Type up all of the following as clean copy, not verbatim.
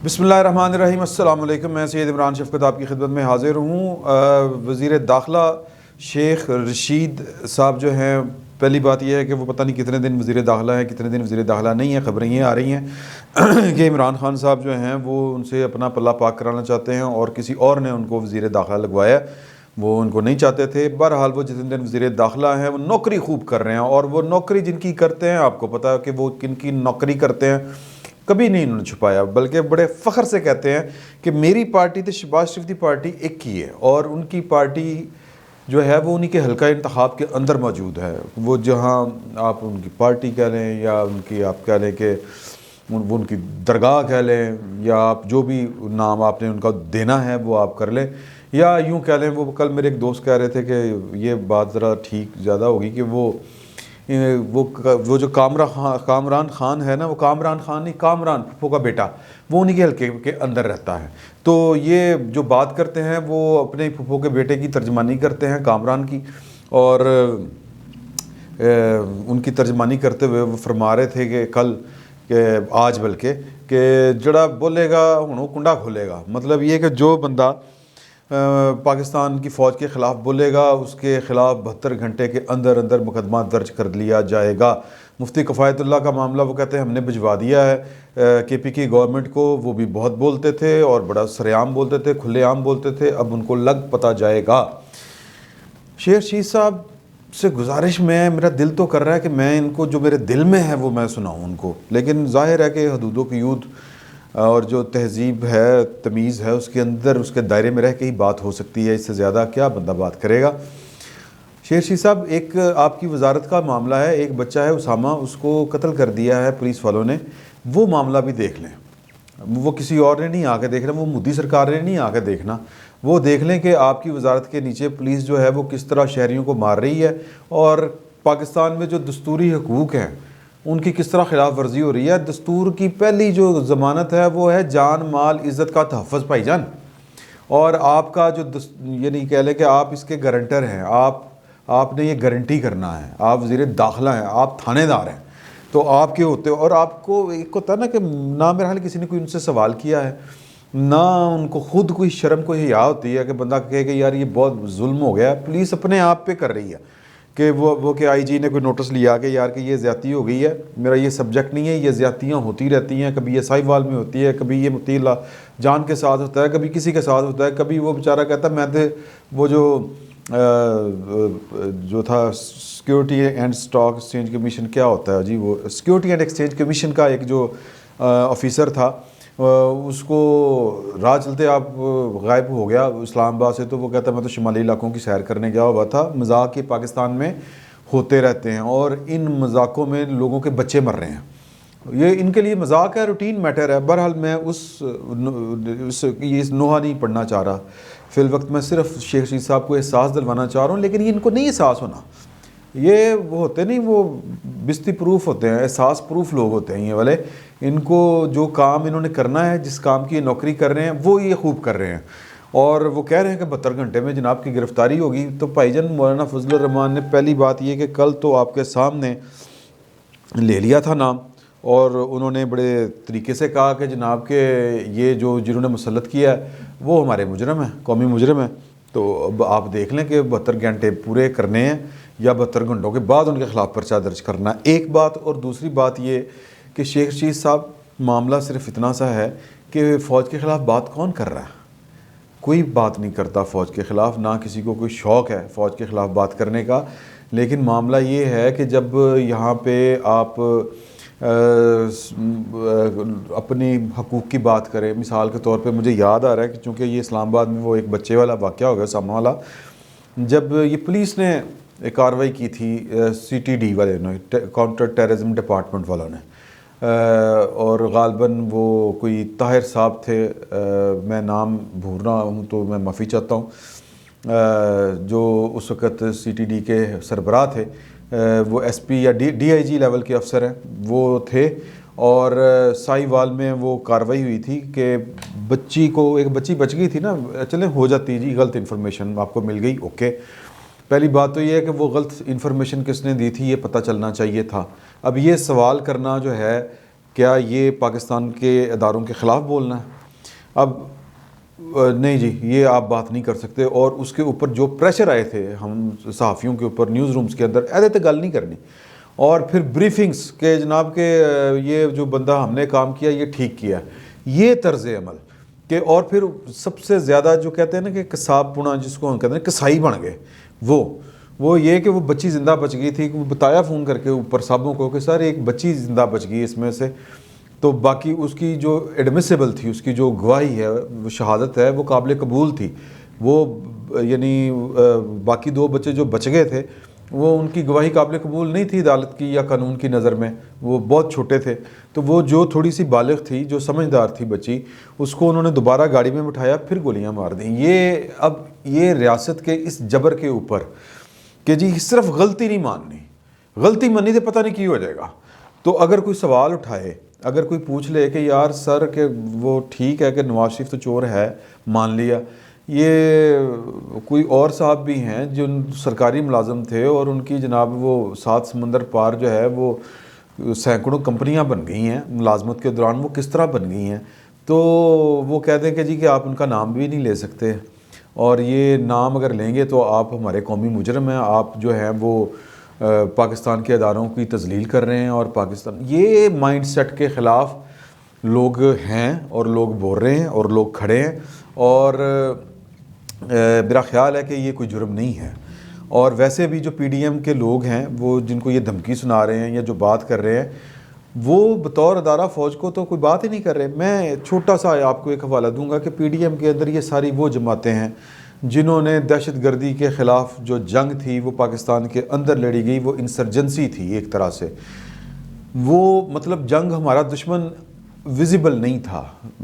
بسم اللہ الرحمن الرحیم۔ السلام علیکم۔ میں سید عمران شفقت آپ کی خدمت میں حاضر ہوں۔ وزیر داخلہ شیخ رشید صاحب جو ہیں، پہلی بات یہ ہے کہ وہ پتہ نہیں کتنے دن وزیر داخلہ ہیں، کتنے دن وزیر داخلہ نہیں ہیں۔ خبریں یہ آ رہی ہیں کہ عمران خان صاحب جو ہیں وہ ان سے اپنا پلہ پاک کرانا چاہتے ہیں اور کسی اور نے ان کو وزیر داخلہ لگوایا، وہ ان کو نہیں چاہتے تھے۔ بہرحال وہ جتنے دن وزیر داخلہ ہیں وہ نوکری خوب کر رہے ہیں، اور وہ نوکری جن کی کرتے ہیں آپ کو پتہ ہے کہ وہ کن کی نوکری کرتے ہیں، کبھی نہیں انہوں نے چھپایا، بلکہ بڑے فخر سے کہتے ہیں کہ میری پارٹی تو شہباز شریف کی پارٹی ایک ہی ہے، اور ان کی پارٹی جو ہے وہ انہی کے حلقہ انتخاب کے اندر موجود ہے۔ وہ جہاں آپ ان کی پارٹی کہہ لیں یا ان کی آپ کہہ لیں کہ وہ ان کی درگاہ کہہ لیں، یا آپ جو بھی نام آپ نے ان کا دینا ہے وہ آپ کر لیں، یا یوں کہہ لیں، وہ کل میرے ایک دوست کہہ رہے تھے کہ یہ بات ذرا ٹھیک زیادہ ہوگی کہ وہ جو کامران خان ہے نا، وہ کامران خان نہیں، کامران پھپھو کا بیٹا، وہ انہی کے حلقے کے اندر رہتا ہے۔ تو یہ جو بات کرتے ہیں وہ اپنے پھپھو کے بیٹے کی ترجمانی کرتے ہیں، کامران کی، اور ان کی ترجمانی کرتے ہوئے وہ فرما رہے تھے کہ کل کہ آج بلکہ کہ جڑا بولے گا ہنو کنڈا کھولے گا، مطلب یہ کہ جو بندہ پاکستان کی فوج کے خلاف بولے گا اس کے خلاف 72 گھنٹے کے اندر اندر مقدمہ درج کر لیا جائے گا۔ مفتی کفایت اللہ کا معاملہ وہ کہتے ہیں ہم نے بھجوا دیا ہے کے پی کی گورنمنٹ کو، وہ بھی بہت بولتے تھے اور بڑا سرے عام بولتے تھے، کھلے عام بولتے تھے، اب ان کو لگ پتہ جائے گا۔ شیخ رشید صاحب سے گزارش میں، میرا دل تو کر رہا ہے کہ میں ان کو جو میرے دل میں ہے وہ میں سناؤں ان کو، لیکن ظاہر ہے کہ حدود و قیود اور جو تہذیب ہے، تمیز ہے، اس کے اندر اس کے دائرے میں رہ کے ہی بات ہو سکتی ہے، اس سے زیادہ کیا بندہ بات کرے گا۔ شیخ رشید صاحب، ایک آپ کی وزارت کا معاملہ ہے، ایک بچہ ہے اسامہ، اس کو قتل کر دیا ہے پولیس والوں نے، وہ معاملہ بھی دیکھ لیں، وہ کسی اور نے نہیں آ کے دیکھنا، وہ مودی سرکار نے نہیں آ کے دیکھنا، وہ دیکھ لیں کہ آپ کی وزارت کے نیچے پولیس جو ہے وہ کس طرح شہریوں کو مار رہی ہے، اور پاکستان میں جو دستوری حقوق ہیں ان کی کس طرح خلاف ورزی ہو رہی ہے۔ دستور کی پہلی جو ضمانت ہے وہ ہے جان مال عزت کا تحفظ بھائی جان، اور آپ کا جو یعنی کہہ لیں کہ آپ اس کے گارنٹر ہیں، آپ نے یہ گارنٹی کرنا ہے، آپ وزیر داخلہ ہیں، آپ تھانے دار ہیں، تو آپ کے ہوتے، اور آپ کو ایک ہوتا ہے نا کہ نہ میرے حال کسی نے کوئی ان سے سوال کیا ہے، نہ ان کو خود کوئی شرم کوئی حیا ہوتی ہے کہ بندہ کہے کہ یار یہ بہت ظلم ہو گیا ہے۔ پولیس اپنے آپ پہ کر رہی ہے کہ وہ کہ آئی جی نے کوئی نوٹس لیا کہ یار کہ یہ زیادتی ہو گئی ہے، میرا یہ سبجیکٹ نہیں ہے، یہ زیادتیاں ہوتی رہتی ہیں، کبھی یہ سائی وال میں ہوتی ہے، کبھی یہ مفتی اللہ جان کے ساتھ ہوتا ہے، کبھی کسی کے ساتھ ہوتا ہے، کبھی وہ بیچارہ کہتا ہے میں تو وہ جو تھا security and stock exchange commission, کیا ہوتا ہے جی، وہ سیکیورٹی اینڈ ایکسچینج کمیشن کا ایک جو آفیسر تھا، اس کو راہ چلتے آپ غائب ہو گیا اسلام آباد سے، تو وہ کہتا ہے میں تو شمالی علاقوں کی سیر کرنے گیا ہوا تھا۔ مذاق یہ پاکستان میں ہوتے رہتے ہیں، اور ان مذاقوں میں لوگوں کے بچے مر رہے ہیں، یہ ان کے لیے مذاق ہے، روٹین میٹر ہے۔ بہرحال میں یہ نوحہ نہیں پڑھنا چاہ رہا فی الوقت، میں صرف شیخ رشید صاحب کو احساس دلوانا چاہ رہا ہوں، لیکن یہ ان کو نہیں احساس ہونا، یہ وہ ہوتے نہیں، وہ بستی پروف ہوتے ہیں، احساس پروف لوگ ہوتے ہیں یہ والے، ان کو جو کام انہوں نے کرنا ہے، جس کام کی یہ نوکری کر رہے ہیں وہ یہ خوب کر رہے ہیں، اور وہ کہہ رہے ہیں کہ 72 گھنٹے میں جناب کی گرفتاری ہوگی۔ تو بھائی جان مولانا فضل الرحمان نے پہلی بات یہ کہ کل تو آپ کے سامنے لے لیا تھا نام، اور انہوں نے بڑے طریقے سے کہا کہ جناب کہ یہ جو جنہوں نے مسلط کیا ہے وہ ہمارے مجرم ہیں، قومی مجرم ہیں، تو اب آپ دیکھ لیں کہ 72 گھنٹے پورے کرنے ہیں یا 72 گھنٹوں کے بعد ان کے خلاف پرچہ درج کرنا ہے، ایک بات۔ اور دوسری بات یہ کہ شیخ رشید صاحب معاملہ صرف اتنا سا ہے کہ فوج کے خلاف بات کون کر رہا ہے؟ کوئی بات نہیں کرتا فوج کے خلاف، نہ کسی کو کوئی شوق ہے فوج کے خلاف بات کرنے کا، لیکن معاملہ یہ ہے کہ جب یہاں پہ آپ اپنی حقوق کی بات کریں، مثال کے طور پہ مجھے یاد آ رہا ہے کہ چونکہ یہ اسلام آباد میں وہ ایک بچے والا واقعہ ہو گیا سامنے والا، جب یہ پولیس نے ایک کارروائی کی تھی سی ٹی ڈی والے نے، کاؤنٹر ٹیررزم ڈپارٹمنٹ والوں نے، اور غالباً وہ کوئی طاہر صاحب تھے، میں نام بھول رہا ہوں تو میں معافی چاہتا ہوں، جو اس وقت سی ٹی ڈی کے سربراہ تھے، وہ ایس پی یا ڈی آئی جی لیول کے افسر ہیں وہ تھے، اور سائی وال میں وہ کارروائی ہوئی تھی کہ بچی کو، ایک بچی بچ گئی تھی نا، چلیں ہو جاتی جی، غلط انفارمیشن آپ کو مل گئی، اوکے، پہلی بات تو یہ ہے کہ وہ غلط انفارمیشن کس نے دی تھی یہ پتہ چلنا چاہیے تھا۔ اب یہ سوال کرنا جو ہے، کیا یہ پاکستان کے اداروں کے خلاف بولنا ہے؟ اب نہیں جی یہ آپ بات نہیں کر سکتے، اور اس کے اوپر جو پریشر آئے تھے ہم صحافیوں کے اوپر نیوز رومز کے اندر، ایسے تو گل نہیں کرنی، اور پھر بریفنگز کہ جناب کہ یہ جو بندہ ہم نے کام کیا یہ ٹھیک کیا، یہ طرز عمل کہ، اور پھر سب سے زیادہ جو کہتے ہیں نا کہ قصاب پونا جس کو ہم کہتے ہیں کسائی بن گئے، وہ یہ کہ وہ بچی زندہ بچ گئی تھی، وہ بتایا فون کر کے اوپر صاحبوں کو کہ سر ایک بچی زندہ بچ گئی اس میں سے، تو باقی اس کی جو ایڈمیسیبل تھی، اس کی جو گواہی ہے وہ شہادت ہے وہ قابل قبول تھی، وہ یعنی باقی 2 بچے جو بچ گئے تھے وہ ان کی گواہی قابل قبول نہیں تھی عدالت کی یا قانون کی نظر میں، وہ بہت چھوٹے تھے، تو وہ جو تھوڑی سی بالغ تھی جو سمجھدار تھی بچی، اس کو انہوں نے دوبارہ گاڑی میں بٹھایا پھر گولیاں مار دیں۔ یہ ریاست کے اس جبر کے اوپر کہ جی صرف غلطی نہیں ماننی، غلطی ماننی تو پتہ نہیں کی ہو جائے گا، تو اگر کوئی سوال اٹھائے، اگر کوئی پوچھ لے کہ یار سر کہ وہ ٹھیک ہے کہ نواز شریف تو چور ہے مان لیا، یہ کوئی اور صاحب بھی ہیں جو سرکاری ملازم تھے اور ان کی جناب وہ 7 سمندر پار جو ہے وہ سینکڑوں کمپنیاں بن گئی ہیں ملازمت کے دوران، وہ کس طرح بن گئی ہیں، تو وہ کہتے ہیں کہ جی کہ آپ ان کا نام بھی نہیں لے سکتے، اور یہ نام اگر لیں گے تو آپ ہمارے قومی مجرم ہیں، آپ جو ہیں وہ پاکستان کے اداروں کی تذلیل کر رہے ہیں، اور پاکستان، یہ مائنڈ سیٹ کے خلاف لوگ ہیں اور لوگ بول رہے ہیں اور لوگ کھڑے ہیں، اور میرا خیال ہے کہ یہ کوئی جرم نہیں ہے۔ اور ویسے بھی جو پی ڈی ایم کے لوگ ہیں وہ جن کو یہ دھمکی سنا رہے ہیں یا جو بات کر رہے ہیں، وہ بطور ادارہ فوج کو تو کوئی بات ہی نہیں کر رہے۔ میں چھوٹا سا آپ کو ایک حوالہ دوں گا کہ پی ڈی ایم کے اندر یہ ساری وہ جماعتیں ہیں جنہوں نے دہشت گردی کے خلاف جو جنگ تھی وہ پاکستان کے اندر لڑی گئی، وہ انسرجنسی تھی ایک طرح سے، وہ مطلب جنگ ہمارا دشمن ویزیبل نہیں تھا،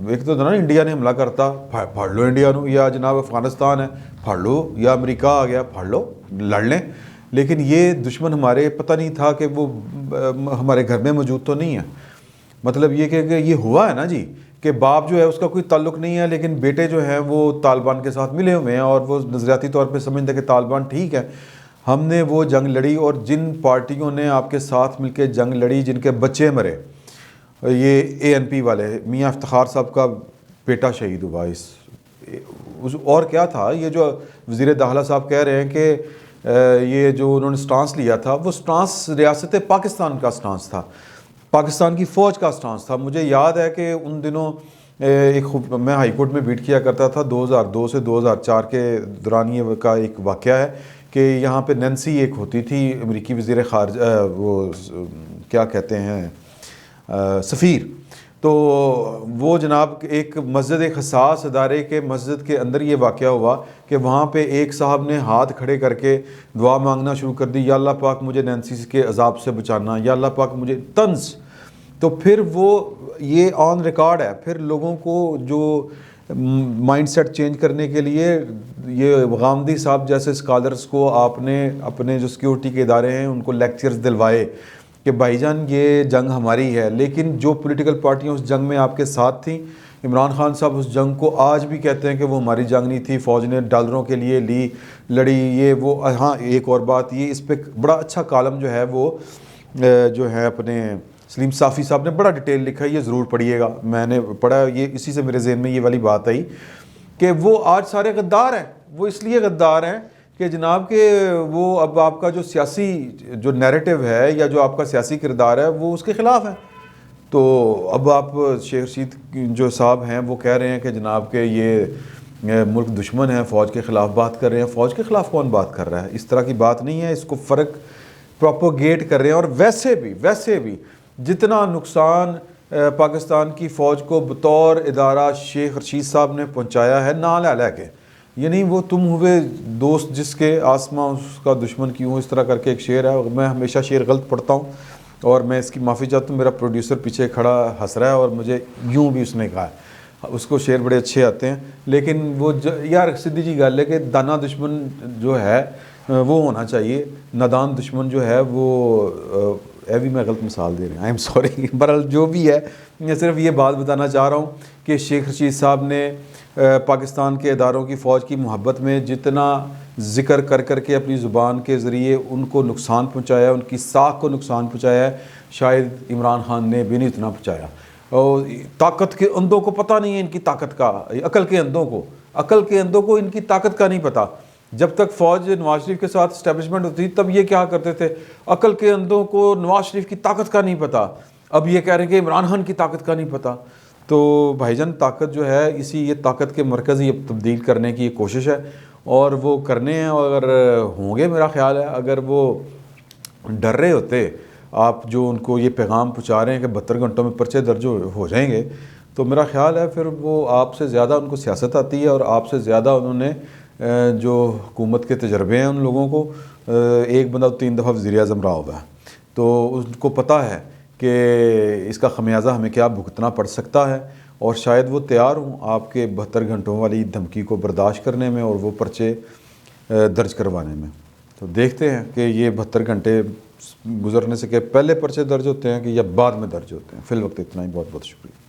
ایک تو نا انڈیا نے حملہ کرتا پھاڑ لو انڈیا نو، یا جناب افغانستان ہے پھاڑ لو، یا امریکہ آ گیا پھاڑ لو لڑ لیں، لیکن یہ دشمن ہمارے پتہ نہیں تھا کہ وہ ہمارے گھر میں موجود تو نہیں ہے۔ مطلب یہ کہ یہ ہوا ہے نا جی کہ باپ جو ہے اس کا کوئی تعلق نہیں ہے لیکن بیٹے جو ہیں وہ طالبان کے ساتھ ملے ہوئے ہیں، اور وہ نظریاتی طور پہ سمجھتے ہیں کہ طالبان ٹھیک ہے۔ ہم نے وہ جنگ لڑی، اور جن پارٹیوں نے آپ کے ساتھ مل کے جنگ لڑی جن کے بچے مرے، یہ اے این پی والے، میاں افتخار صاحب کا بیٹا شہید ہوا، اور کیا تھا یہ جو وزیر داخلہ صاحب کہہ رہے ہیں کہ یہ جو انہوں نے سٹانس لیا تھا وہ سٹانس ریاست پاکستان کا سٹانس تھا، پاکستان کی فوج کا سٹانس تھا۔ مجھے یاد ہے کہ ان دنوں میں ہائی کورٹ میں بیٹ کیا کرتا تھا 2002 سے 2004 کے دوران، یہ کا ایک واقعہ ہے کہ یہاں پہ نینسی ایک ہوتی تھی امریکی وزیر خارجہ، وہ کیا کہتے ہیں سفیر، تو وہ جناب ایک مسجد، ایک حساس ادارے کے مسجد کے اندر یہ واقعہ ہوا کہ وہاں پہ ایک صاحب نے ہاتھ کھڑے کر کے دعا مانگنا شروع کر دی، یا اللہ پاک مجھے نینسی کے عذاب سے بچانا، یا اللہ پاک مجھے طنز، تو پھر وہ یہ آن ریکارڈ ہے، پھر لوگوں کو جو مائنڈ سیٹ چینج کرنے کے لیے یہ غامدی صاحب جیسے اسکالرس کو آپ نے اپنے جو سیکیورٹی کے ادارے ہیں ان کو لیکچرز دلوائے کہ بھائی جان یہ جنگ ہماری ہے، لیکن جو پولیٹیکل پارٹیاں اس جنگ میں آپ کے ساتھ تھیں، عمران خان صاحب اس جنگ کو آج بھی کہتے ہیں کہ وہ ہماری جنگ نہیں تھی، فوج نے ڈالروں کے لیے لڑی، یہ وہ۔ ہاں ایک اور بات، یہ اس پہ بڑا اچھا کالم جو ہے وہ جو ہے اپنے سلیم صافی صاحب نے بڑا ڈیٹیل لکھا ہے، یہ ضرور پڑھیے گا، میں نے پڑھا، یہ اسی سے میرے ذہن میں یہ والی بات آئی کہ وہ آج سارے غدار ہیں، وہ اس لیے غدار ہیں کہ جناب کہ وہ اب آپ کا جو سیاسی جو نیریٹو ہے یا جو آپ کا سیاسی کردار ہے وہ اس کے خلاف ہے۔ تو اب آپ شیخ رشید جو صاحب ہیں وہ کہہ رہے ہیں کہ جناب کہ یہ ملک دشمن ہے، فوج کے خلاف بات کر رہے ہیں، فوج کے خلاف کون بات کر رہا ہے؟ اس طرح کی بات نہیں ہے، اس کو فرق پروپوگیٹ کر رہے ہیں۔ اور ویسے بھی جتنا نقصان پاکستان کی فوج کو بطور ادارہ شیخ رشید صاحب نے پہنچایا ہے نا لے کے، یعنی وہ تم ہوئے دوست جس کے آسماں اس کا دشمن کیوں، اس طرح کر کے ایک شعر ہے، میں ہمیشہ شعر غلط پڑھتا ہوں اور میں اس کی معافی چاہتا ہوں، میرا پروڈیوسر پیچھے کھڑا ہنس رہا ہے اور مجھے یوں بھی اس نے کہا ہے، اس کو شعر بڑے اچھے آتے ہیں، لیکن وہ یار سیدھی جی گل ہے کہ دانا دشمن جو ہے وہ ہونا چاہیے، نادان دشمن جو ہے وہ بھی میں غلط مثال دے رہا ہوں، آئی ایم سوری، برحال جو بھی ہے، میں صرف یہ بات بتانا چاہ رہا ہوں کہ شیخ رشید صاحب نے پاکستان کے اداروں کی فوج کی محبت میں جتنا ذکر کر کے اپنی زبان کے ذریعے ان کو نقصان پہنچایا، ان کی ساکھ کو نقصان پہنچایا ہے، شاید عمران خان نے بھی نہیں اتنا پہنچایا۔ اور طاقت کے اندھوں کو پتہ نہیں ہے ان کی طاقت کا، عقل کے اندھوں کو ان کی طاقت کا نہیں پتہ۔ جب تک فوج نواز شریف کے ساتھ اسٹیبلشمنٹ ہوتی تب یہ کیا کرتے تھے، عقل کے اندھوں کو نواز شریف کی طاقت کا نہیں پتہ، اب یہ کہہ رہے ہیں کہ عمران خان کی طاقت کا نہیں پتہ۔ تو بھائی جان طاقت جو ہے یہ طاقت کے مرکز ہی تبدیل کرنے کی کوشش ہے، اور وہ کرنے ہیں، اور اگر ہوں گے میرا خیال ہے، اگر وہ ڈر رہے ہوتے، آپ جو ان کو یہ پیغام پہنچا رہے ہیں کہ 72 گھنٹوں میں پرچے درج ہو جائیں گے، تو میرا خیال ہے پھر وہ آپ سے زیادہ ان کو سیاست آتی ہے، اور آپ سے زیادہ انہوں نے جو حکومت کے تجربے ہیں ان لوگوں کو، ایک بندہ 3 دفعہ وزیر اعظم رہا ہوا ہے، تو ان کو پتہ ہے کہ اس کا خمیازہ ہمیں کیا بھگتنا پڑ سکتا ہے، اور شاید وہ تیار ہوں آپ کے 72 گھنٹوں والی دھمکی کو برداشت کرنے میں اور وہ پرچے درج کروانے میں۔ تو دیکھتے ہیں کہ یہ 72 گھنٹے گزرنے سے کہ پہلے پرچے درج ہوتے ہیں کہ یا بعد میں درج ہوتے ہیں۔ فی الوقت اتنا ہی، بہت بہت شکریہ۔